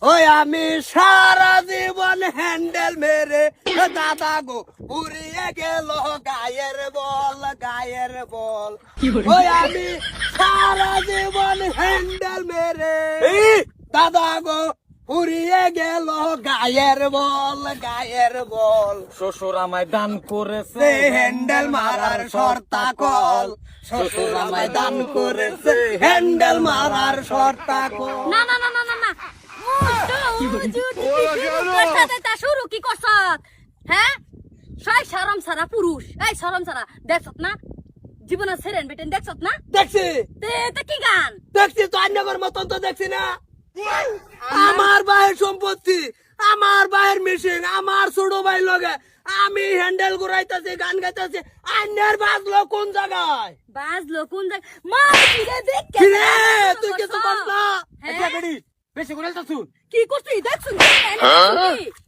ওই আমি সারা জীবন হ্যান্ডেল মেরে দাদা গো উড়িয়ে গেল গায়ের বল ওই আমি সারা জীবন হ্যান্ডেল মেরে দাদা গো উড়িয়ে গেল গায়ের বল শ্বশুর আমায় দান করেছে হ্যান্ডেল মারার শর্তা কল শ্বশুর আমায় দান করেছে হ্যান্ডেল মারার শর্তা কল না না না না না না শুরু কি করছ হ্যাঁ সবাই শরম সারা পুরুষ এই শরম সারা দেখছত না জীবনে সেরেন বেটেন দেখছত না দেখছি তে কি গান দেখছি তো অন্যগর মতন তো দেখছি না আমার ভাইয়ের সম্পত্তি আমার ভাইয়ের মেশিন আমার ছোট ভাই লগে আমি হ্যান্ডেল ঘুরাইতেছি গান গাইতেছি আন্যের বাজলো কোন জায়গায় বাজলো কোন জায়গা মা ফিরে দেখ কিরে তুই কিছু করছ না এটা বেড়ি বেশি করে তো শুন কি করছিস দেখছুন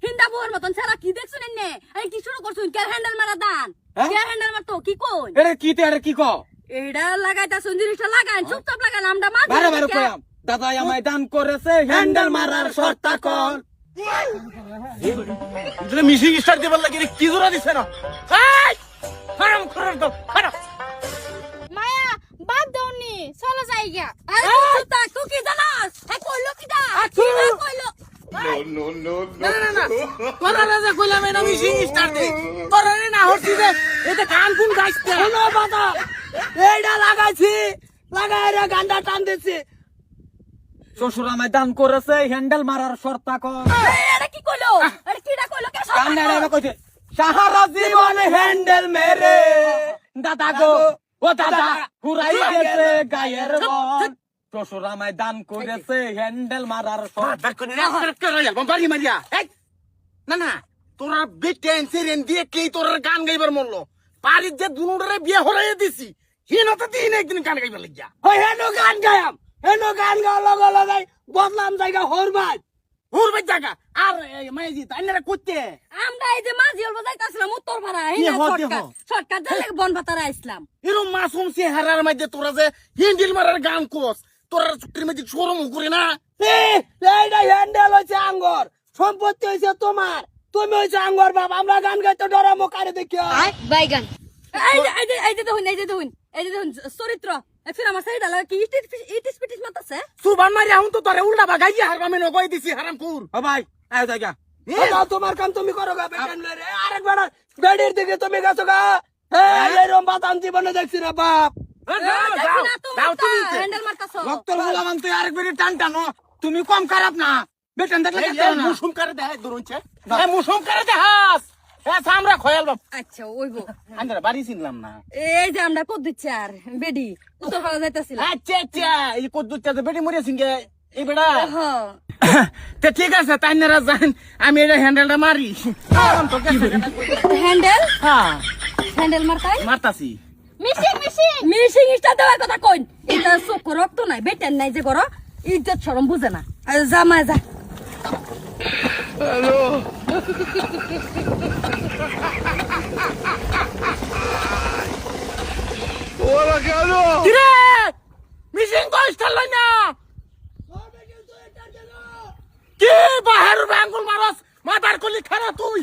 হিন্দা বউর মতন ছাড়া কি দেখছুন এনে এই কি শুরু করছুন কে হ্যান্ডেল মারা দান কে হ্যান্ডেল মারতো কি কোন এটা কি তে এটা কি কও এডা লাগাইতাছুন জিনিসটা লাগান চুপচাপ লাগান আমরা মা বারে বারে কইলাম দাদা আমায় দান করেছে হ্যান্ডেল মারার শর্তা কল তুমি মিশিং স্টার্ট দিবার লাগি কি জোড়া দিছ না এই হারাম খরর দাও হারাম মায়া বাদ দাওনি চলো যাইগা আরে তুই কি জানাস হে কইলো কিডা কি কইলো না না না তোরা রাজা কইলাম এটা মিশিং স্টার্ট দে তোরা না হচ্ছি যে এটা কান কোন গাইছে শোনো বাবা এইটা লাগাইছি লাগাইরা গান্ডা টান দিছি শ্বশুর আমায় দান করেছে হ্যান্ডেল মারার শর্তা কর এটা কি কইলো আরে কিডা কইলো কে কান্না রে কইছে সাহারা জীবন হ্যান্ডেল মেরে দাদা গো ও দাদা হুরাই গেছে গায়ের বল শ্বশুর আমায় দান করেছে হ্যান্ডেল মারার শর্তা না না তোরা বেটেন সেরেন দিয়ে কে তোর গান গাইবার মরলো বাড়ির যে দুনুরে বিয়ে হরাইয়া দিছি হিনতে দিন একদিন গান গাইবার লাগিয়া ওই হেনো গান গায়াম হেনো গান গাওয়া লাগাই বদলাম জায়গা হরবাই হুরবে জায়গা আর মাইজি তাইনারা করতে আমরা এই যে মাঝি অল্প যাইতাছিলাম উত্তর পাড়া এই কি না হতে শর্টকাট দিলে বন ভাতারা আসলাম এরম মাসুম চেহারার মধ্যে তোরা যে হিন্দিল মারার গান কোস তোরা চুক্তির মধ্যে শরম করে না এইটা হ্যান্ডেল হয়েছে আঙ্গর সম্পত্তি হয়েছে তোমার তুমি হয়েছে আঙ্গর বাপ আমরা গান গাইতে ডরামো কারে দেখিও বাইগান এই যে দেখুন চরিত্র এখন আমার সাইড আলা কি ইটিস পিটিস মাতাছে সুবান মারি আহুন তো তোরে উল্টা বাগাইয়া হারবা মেনো কই দিছি হারামপুর ও ভাই আয় জায়গা দাও তোমার কাম তুমি করো গা বেটান রে আরেক বেড়া বেডির দিকে তুমি গেছো গা এরম বাতান জীবনে দেখছি না বাপ দাও তুমি হ্যান্ডেল মারতাছো রক্তর গোলাম তুই আরেকবার টান টানো তুমি কম খারাপ না বেতন দেখলে কেন না মুসুম করে দেয় দরুনছে মুসুম করে দেহাস আমরা খয়াল বাপ আচ্ছা ওইবো আমরা বাড়ি চিনলাম না এই যে আমরা কত দিচ্ছি আর বেডি উত্তর পাড়া যাইতাছিলাম আচ্ছা আচ্ছা এই কদ্দুরটা যে বেটি মরিয়াছিন গে এই বেড়া হ্যাঁ তে ঠিক আছে তাইনারা জান আমি এটা হ্যান্ডেলটা মারি হ্যান্ডেল হ্যাঁ হ্যান্ডেল মারতাই মারতাছি মিশিং ইস্টা দেওয়ার কথা কইন এটা চোখ রক্ত নাই বেটেন নাই যে করো ইজ্জত শরম বুঝে না যা মা যা কিরে মিশিং কইস তালাই না কি বাহির ব্যাঙ্গুল মারস মাথার কলি খারা তুই